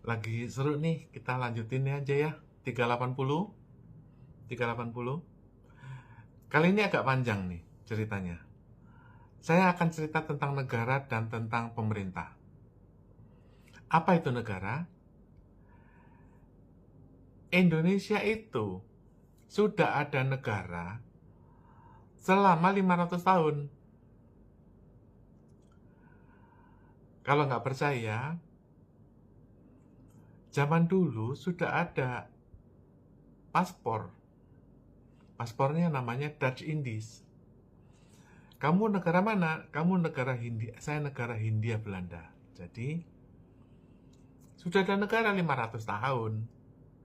Lagi seru nih, kita lanjutin aja ya. 380. 380. Kali ini agak panjang nih ceritanya. Saya akan cerita tentang negara dan tentang pemerintah. Apa itu negara? Indonesia itu sudah ada negara selama 500 tahun. Kalau nggak percaya, zaman dulu sudah ada paspor. Paspornya namanya Dutch Indies. Kamu negara mana? Kamu negara Hindia, saya negara Hindia Belanda. Jadi sudah ada negara 500 tahun.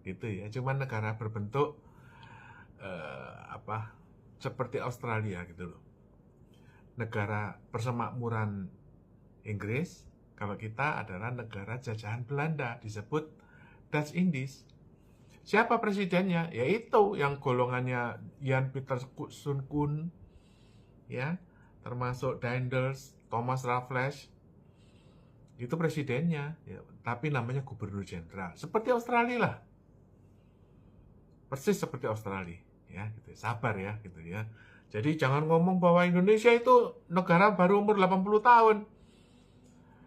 Gitu ya. Cuman negara berbentuk apa? Seperti Australia gitu loh. Negara persemakmuran Inggris, kalau kita adalah negara jajahan Belanda, disebut Dutch Indies. Siapa presidennya? Yaitu yang golongannya Jan Pieterszoon Koen, ya, termasuk Daendels, Thomas Raffles, itu presidennya, ya, tapi namanya gubernur jenderal, seperti Australia lah, persis seperti Australia, ya, gitu. Sabar ya, gitu ya. Jadi jangan ngomong bahwa Indonesia itu negara baru umur 80 tahun.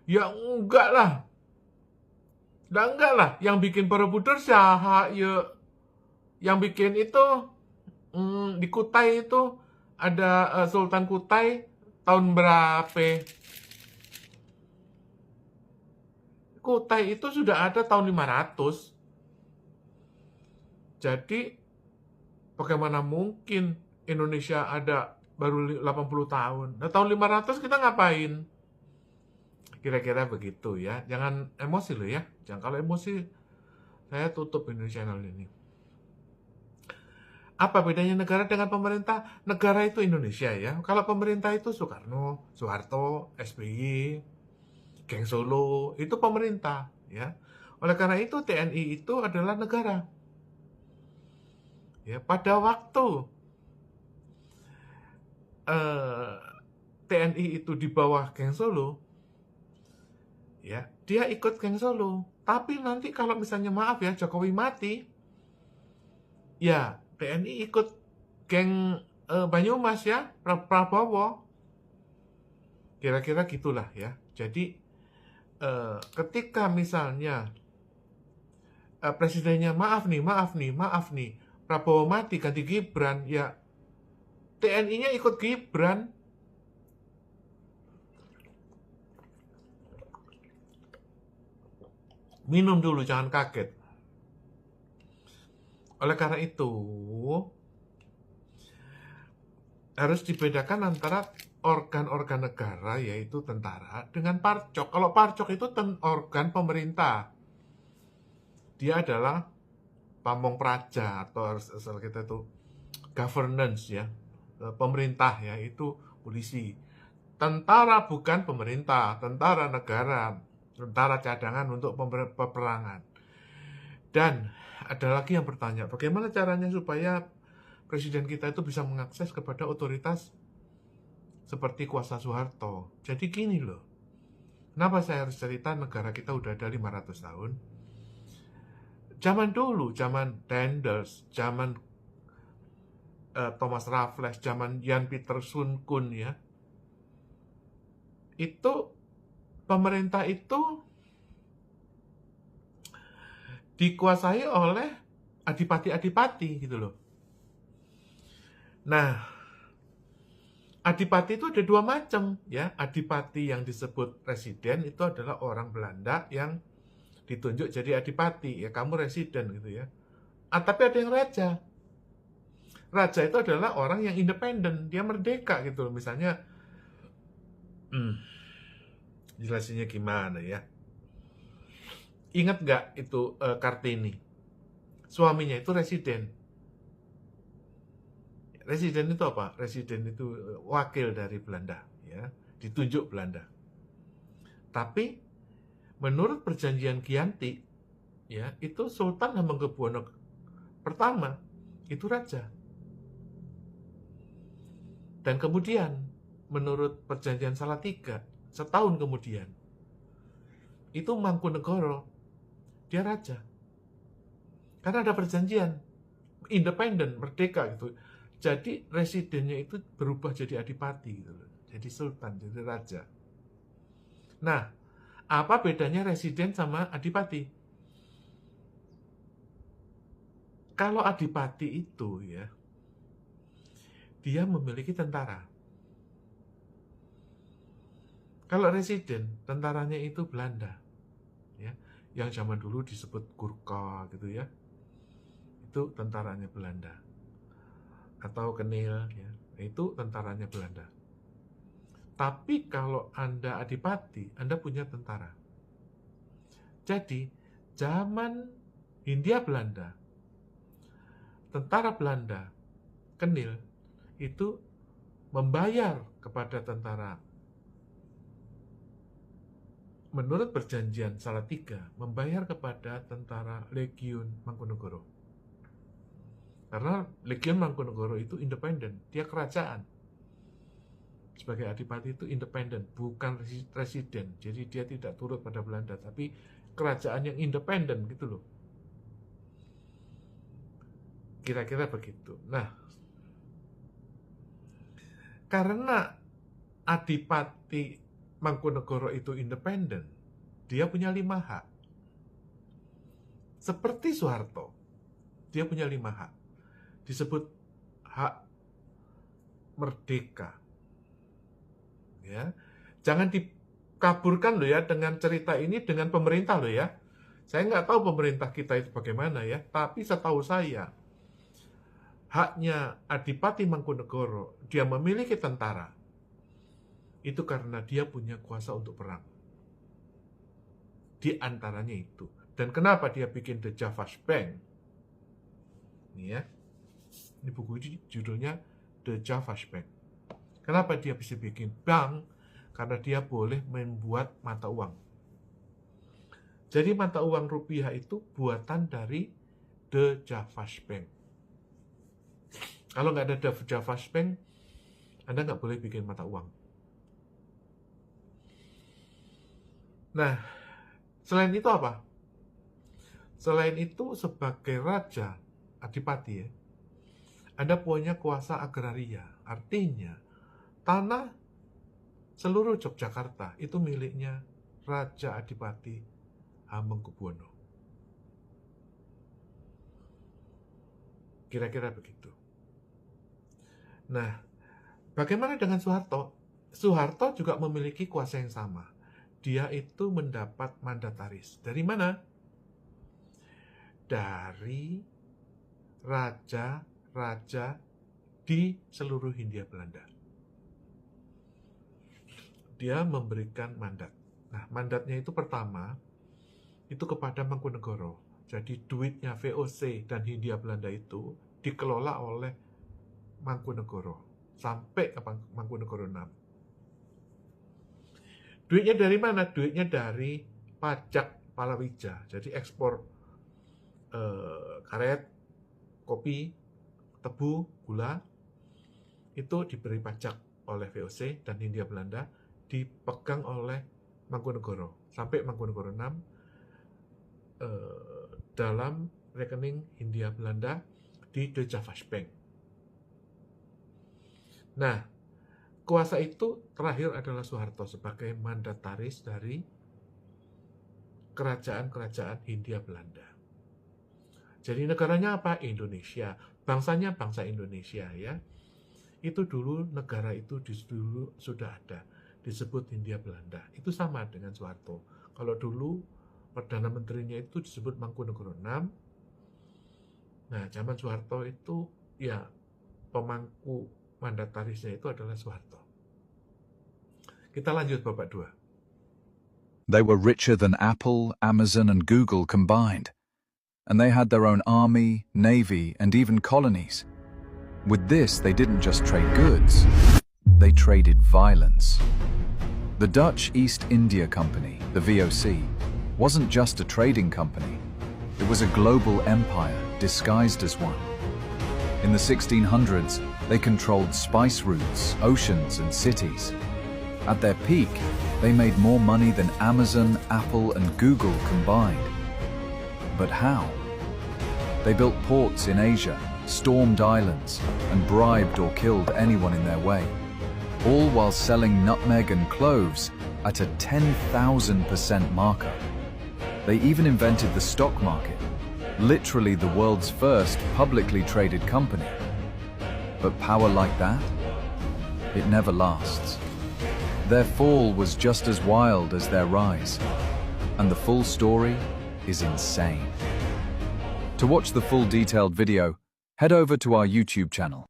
Ya enggak lah. Enggak lah. Yang bikin Borobudur sah, ya, yang bikin itu di Kutai itu ada Sultan Kutai tahun berapa? Kutai itu sudah ada tahun 500. Jadi bagaimana mungkin Indonesia ada baru 80 tahun? Nah, tahun 500 kita ngapain? Kira-kira begitu ya. Jangan emosi loh ya. Jangan, kalau emosi saya tutup ini channel ini. Apa bedanya negara dengan pemerintah? Negara itu Indonesia ya. Kalau pemerintah itu Soekarno, Soeharto, SBY, Geng Solo, itu pemerintah ya. Oleh karena itu TNI itu adalah negara. Ya, pada waktu TNI itu di bawah Geng Solo, ya, dia ikut Geng Solo. Tapi nanti kalau misalnya maaf ya, Jokowi mati, ya TNI ikut Geng Banyumas ya, Prabowo. Kira-kira gitulah ya. Jadi ketika misalnya presidennya maaf nih, Prabowo mati ganti Gibran, ya TNI-nya ikut Gibran. Minum dulu, jangan kaget. Oleh karena itu, harus dibedakan antara organ-organ negara, yaitu tentara, dengan parcok. Kalau parcok itu organ pemerintah. Dia adalah pamong praja, atau asal kita itu governance ya, pemerintah ya, itu polisi. Tentara bukan pemerintah, tentara negara, tentara cadangan untuk peperangan. Dan ada lagi yang bertanya, bagaimana caranya supaya presiden kita itu bisa mengakses kepada otoritas seperti kuasa Soeharto. Jadi gini loh, kenapa saya harus cerita negara kita udah ada 500 tahun? Zaman dulu, zaman Daendels, zaman Thomas Raffles, zaman Jan Pieterszoon Koen ya, itu pemerintah itu dikuasai oleh adipati-adipati gitu loh. Nah, adipati itu ada dua macam ya. Adipati yang disebut residen itu adalah orang Belanda yang ditunjuk jadi adipati, ya kamu residen gitu ya. Tapi ada yang raja. Raja itu adalah orang yang independen, dia merdeka gitu loh. Misalnya jelasinnya gimana ya? Ingat nggak itu Kartini? Suaminya itu residen. Residen itu apa? Residen itu wakil dari Belanda, ya, ditunjuk Belanda. Tapi menurut perjanjian Giyanti, ya, itu Sultan Hamengkubuwono pertama itu raja. Dan kemudian menurut perjanjian Salatiga, setahun kemudian itu Mangkunegoro dia raja. Karena ada perjanjian, independen, merdeka gitu. Jadi residennya itu berubah jadi adipati gitu loh. Jadi sultan, jadi raja. Nah, apa bedanya residen sama adipati? Kalau adipati itu ya, dia memiliki tentara. Kalau residen, tentaranya itu Belanda, ya, yang zaman dulu disebut Gurkha gitu ya, itu tentaranya Belanda, atau Kenil, ya, itu tentaranya Belanda. Tapi kalau Anda adipati, Anda punya tentara. Jadi zaman Hindia Belanda, tentara Belanda, Kenil, itu membayar kepada tentara. Menurut perjanjian Salatiga, membayar kepada tentara Legiun Mangkunegoro. Karena Legiun Mangkunegoro itu independen, dia kerajaan. Sebagai adipati itu independen, bukan residen. Jadi dia tidak turut pada Belanda, tapi kerajaan yang independen gitu loh. Kira-kira begitu. Nah, karena adipati Mangkunegoro itu independen, dia punya 5 hak. Seperti Soeharto, dia punya 5 hak. Disebut hak merdeka. Ya, jangan dikaburkan loh ya dengan cerita ini dengan pemerintah loh ya. Saya nggak tahu pemerintah kita itu bagaimana ya, tapi setahu saya haknya Adipati Mangkunegoro, dia memiliki tentara. Itu karena dia punya kuasa untuk perang. Di antaranya itu. Dan kenapa dia bikin The Java's Bank? Ini ya. Ini buku ini judulnya The Java's Bank. Kenapa dia bisa bikin bank? Karena dia boleh membuat mata uang. Jadi mata uang rupiah itu buatan dari The Java's Bank. Kalau nggak ada The Java's Bank, Anda nggak boleh bikin mata uang. Nah, selain itu apa? Selain itu sebagai raja, adipati ya, Anda punya kuasa agraria. Artinya, tanah seluruh Yogyakarta itu miliknya Raja Adipati Hamengkubuwono. Kira-kira begitu. Nah, bagaimana dengan Soeharto? Soeharto juga memiliki kuasa yang sama. Dia itu mendapat mandataris. Dari mana? Dari raja-raja di seluruh Hindia Belanda. Dia memberikan mandat. Nah, mandatnya itu pertama, itu kepada Mangkunegoro. Jadi duitnya VOC dan Hindia Belanda itu dikelola oleh Mangkunegoro. Sampai ke Mangkunegoro 6. Duitnya dari mana? Duitnya dari pajak palawija. Jadi ekspor karet, kopi, tebu, gula, itu diberi pajak oleh VOC dan Hindia Belanda, dipegang oleh Mangkunegoro. Sampai Mangkunegoro 6 dalam rekening Hindia Belanda di The Java's Bank. Nah, kuasa itu terakhir adalah Soeharto sebagai mandataris dari kerajaan-kerajaan Hindia Belanda. Jadi negaranya apa? Indonesia. Bangsanya bangsa Indonesia ya. Itu dulu negara itu dulu sudah ada. Disebut Hindia Belanda. Itu sama dengan Soeharto. Kalau dulu Perdana Menterinya itu disebut Mangkunegoro 6. Nah, zaman Soeharto itu ya pemangku mandatarisnya itu adalah Soeharto. Kita lanjut babak 2. They were richer than Apple, Amazon, and Google combined. And they had their own army, navy, and even colonies. With this, they didn't just trade goods, they traded violence. The Dutch East India Company, the VOC, wasn't just a trading company. It was a global empire disguised as one. In the 1600s, they controlled spice routes, oceans, and cities. At their peak, they made more money than Amazon, Apple, and Google combined. But how? They built ports in Asia, stormed islands, and bribed or killed anyone in their way, all while selling nutmeg and cloves at a 10,000% markup. They even invented the stock market, literally the world's first publicly traded company. But power like that? It never lasts. Their fall was just as wild as their rise, and the full story is insane. To watch the full detailed video, head over to our YouTube channel.